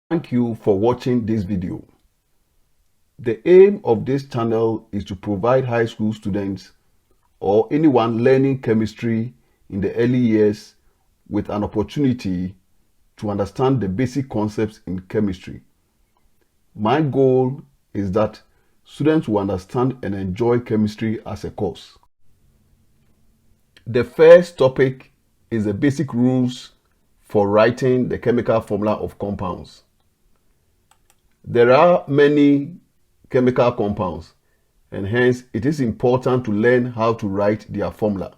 Thank you for watching this video. The aim of this channel is to provide high school students or anyone learning chemistry in the early years with an opportunity to understand the basic concepts in chemistry. My goal is that students will understand and enjoy chemistry as a course. The first topic is the basic rules for writing the chemical formula of compounds. There are many chemical compounds, and hence it is important to learn how to write their formula.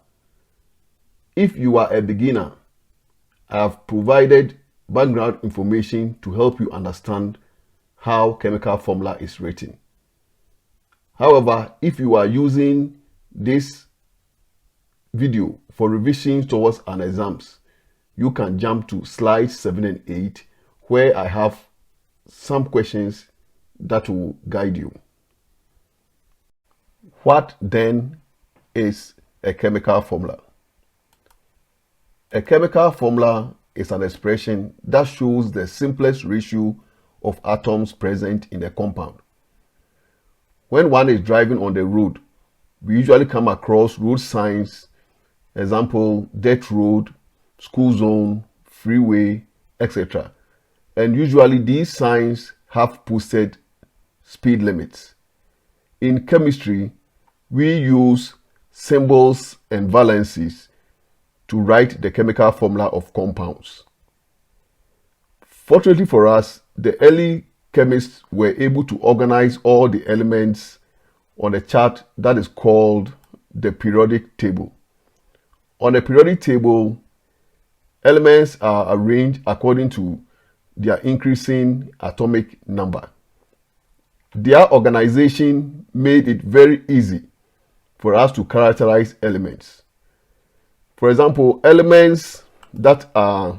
If you are a beginner, I have provided background information to help you understand how chemical formula is written. However, if you are using this video for revision towards an exams, you can jump to slides 7 and 8, where I have some questions that will guide you. What then is a chemical formula? A chemical formula is an expression that shows the simplest ratio of atoms present in a compound. When one is driving on the road, we usually come across road signs, example, dirt road, school zone, freeway, etc. And usually these signs have posted speed limits. In chemistry, we use symbols and valencies to write the chemical formula of compounds. Fortunately for us, the early chemists were able to organize all the elements on a chart that is called the periodic table. On a periodic table, elements are arranged according to their increasing atomic number. Their organization made it very easy for us to characterize elements. For example, elements that are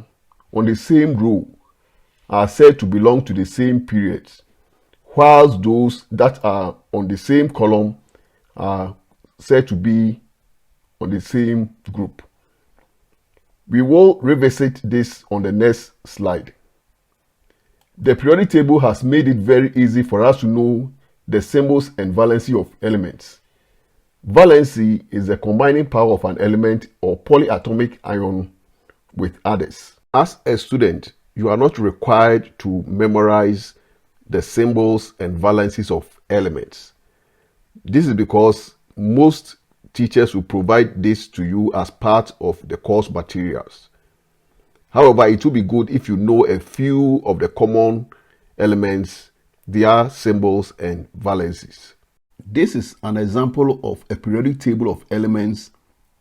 on the same row are said to belong to the same periods, whilst those that are on the same column are said to be on the same group. We will revisit this on the next slide. The periodic table has made it very easy for us to know the symbols and valency of elements. Valency is the combining power of an element or polyatomic ion with others. As a student, you are not required to memorize the symbols and valencies of elements. This is because most teachers will provide this to you as part of the course materials. However, it will be good if you know a few of the common elements, their symbols and valencies. This is an example of a periodic table of elements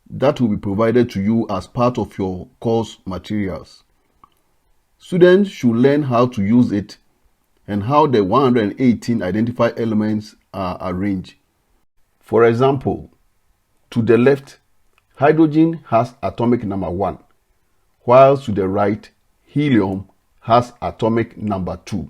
that will be provided to you as part of your course materials. Students should learn how to use it and how the 118 identified elements are arranged. For example, to the left, hydrogen has atomic number 1, while to the right, helium has atomic number 2.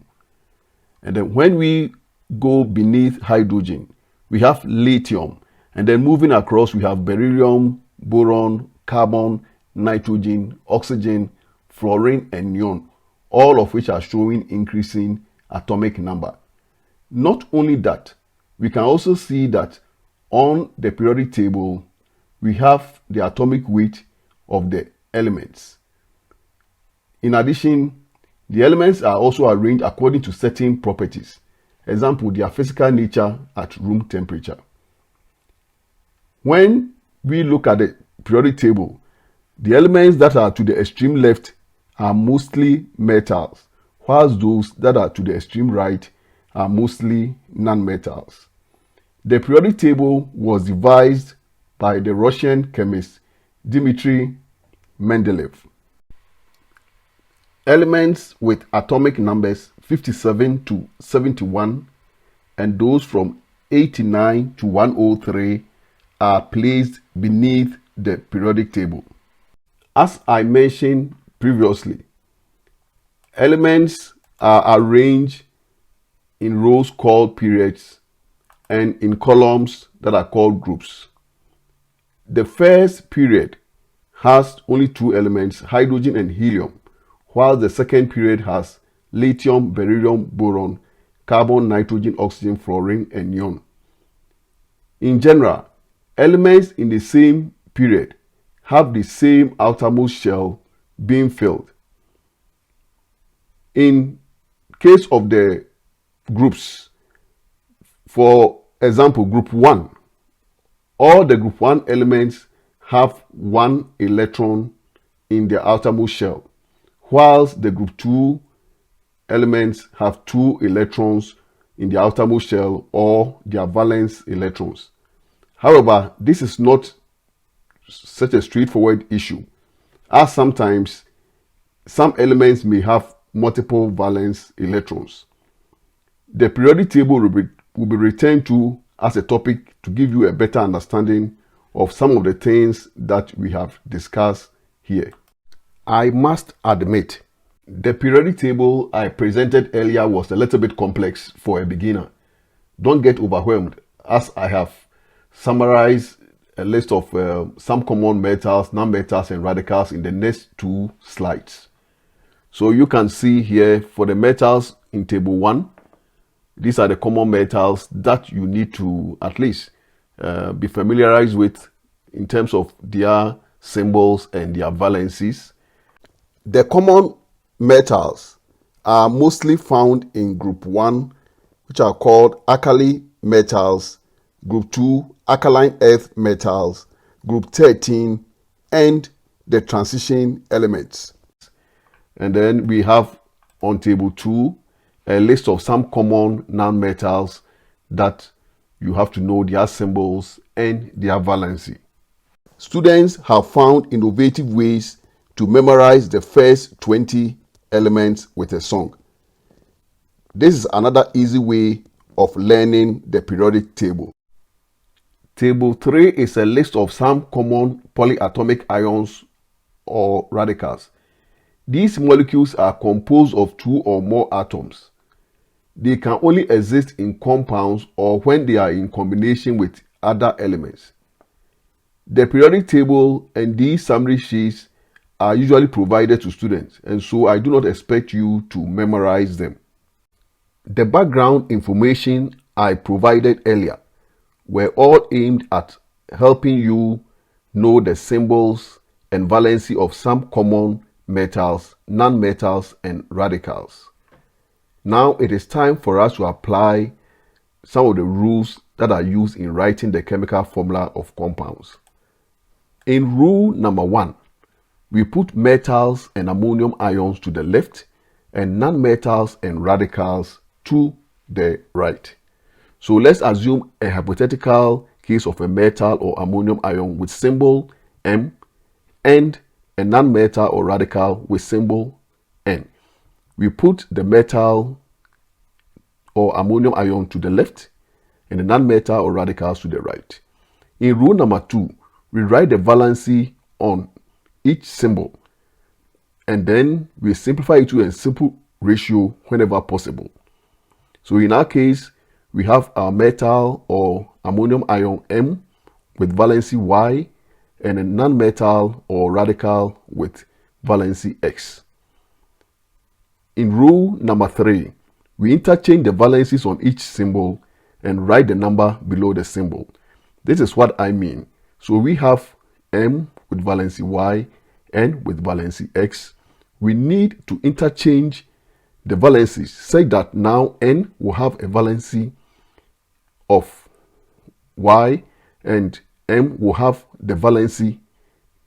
And then when we go beneath hydrogen, we have lithium. And then moving across, we have beryllium, boron, carbon, nitrogen, oxygen, fluorine, and neon, all of which are showing increasing atomic number. Not only that, we can also see that on the periodic table, we have the atomic weight of the elements. In addition, the elements are also arranged according to certain properties. Example, their physical nature at room temperature. When we look at the periodic table, the elements that are to the extreme left are mostly metals, whilst those that are to the extreme right are mostly non-metals. The periodic table was devised by the Russian chemist Dmitry Mendeleev. Elements with atomic numbers 57 to 71 and those from 89 to 103 are placed beneath the periodic table. As I mentioned previously, elements are arranged in rows called periods and in columns that are called groups. The first period has only two elements, hydrogen and helium, while the second period has lithium, beryllium, boron, carbon, nitrogen, oxygen, fluorine, and neon. In general, elements in the same period have the same outermost shell being filled. In case of the groups, for example, group 1, all the group 1 elements have 1 electron in their outermost shell, whilst the group 2 elements have 2 electrons in the outermost shell, or their valence electrons. However, this is not such a straightforward issue, as sometimes some elements may have multiple valence electrons. The periodic table will be returned to as a topic to give you a better understanding of some of the things that we have discussed here. I must admit, the periodic table I presented earlier was a little bit complex for a beginner. Don't get overwhelmed, as I have summarized a list of some common metals, nonmetals, and radicals in the next 2 slides. So you can see here for the metals in table 1, these are the common metals that you need to at least be familiarized with in terms of their symbols and their valencies. The common metals are mostly found in group 1, which are called alkali metals, group 2, alkaline earth metals, group 13, and the transition elements. And then we have on table 2 a list of some common nonmetals that you have to know their symbols and their valency. Students have found innovative ways to memorize the first 20 elements with a song. This is another easy way of learning the periodic table. Table 3 is a list of some common polyatomic ions or radicals. These molecules are composed of 2 or more atoms. They can only exist in compounds or when they are in combination with other elements. The periodic table and these summary sheets are usually provided to students, and so I do not expect you to memorize them. The background information I provided earlier were all aimed at helping you know the symbols and valency of some common metals, nonmetals, and radicals. Now it is time for us to apply some of the rules that are used in writing the chemical formula of compounds. In rule number 1, we put metals and ammonium ions to the left and nonmetals and radicals to the right. So let's assume a hypothetical case of a metal or ammonium ion with symbol M and a nonmetal or radical with symbol N. We put the metal or ammonium ion to the left and the nonmetal or radicals to the right. In rule number 2, we write the valency on each symbol, and then we simplify it to a simple ratio whenever possible. So in our case, we have our metal or ammonium ion M with valency Y and a nonmetal or radical with valency X. In rule number 3, we interchange the valencies on each symbol and write the number below the symbol. This is what I mean. So we have M with valency Y, N with valency X. We need to interchange the valencies such that now N will have a valency of Y and M will have the valency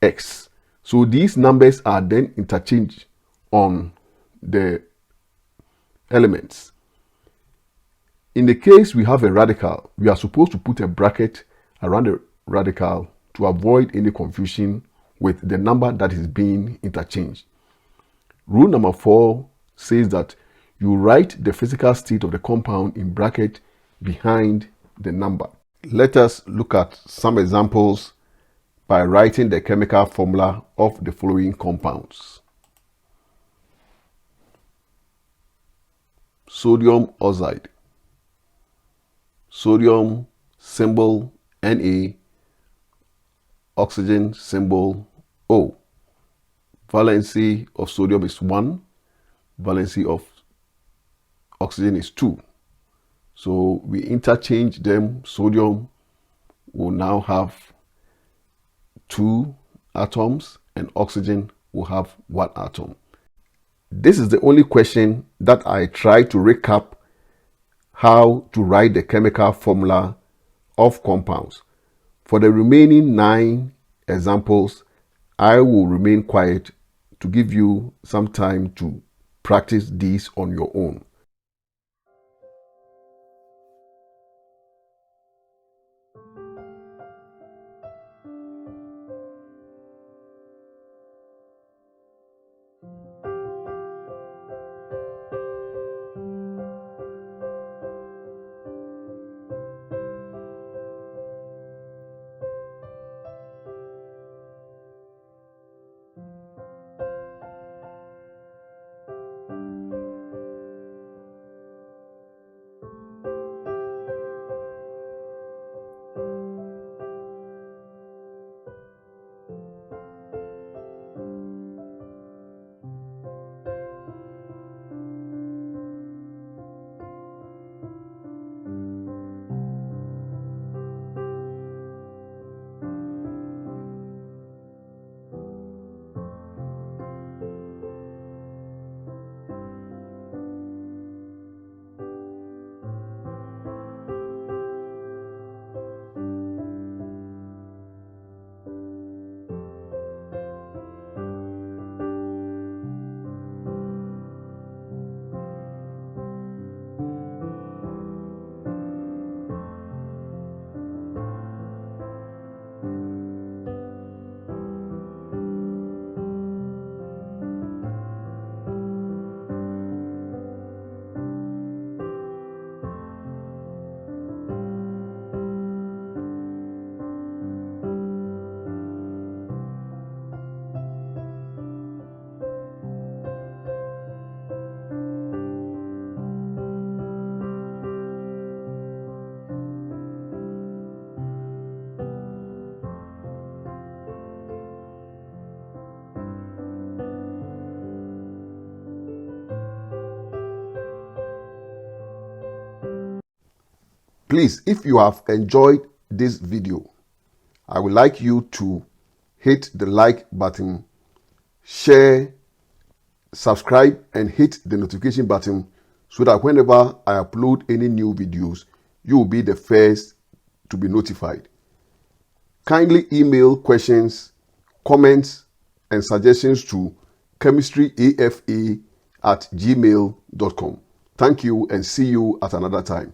X. So these numbers are then interchanged on the elements. In the case we have a radical, we are supposed to put a bracket around the radical to avoid any confusion with the number that is being interchanged. Rule number 4 says that you write the physical state of the compound in bracket behind the number. Let us look at some examples by writing the chemical formula of the following compounds. Sodium oxide. Sodium symbol Na, oxygen symbol O. Valency of sodium is 1, valency of oxygen is 2. So we interchange them. Sodium will now have 2 atoms and oxygen will have 1 atom. This is the only question that I try to recap how to write the chemical formula of compounds. For the remaining 9 examples, I will remain quiet to give you some time to practice these on your own. Please, if you have enjoyed this video, I would like you to hit the like button, share, subscribe, and hit the notification button so that whenever I upload any new videos, you will be the first to be notified. Kindly email questions, comments, and suggestions to chemistryafa@gmail.com. Thank you and see you at another time.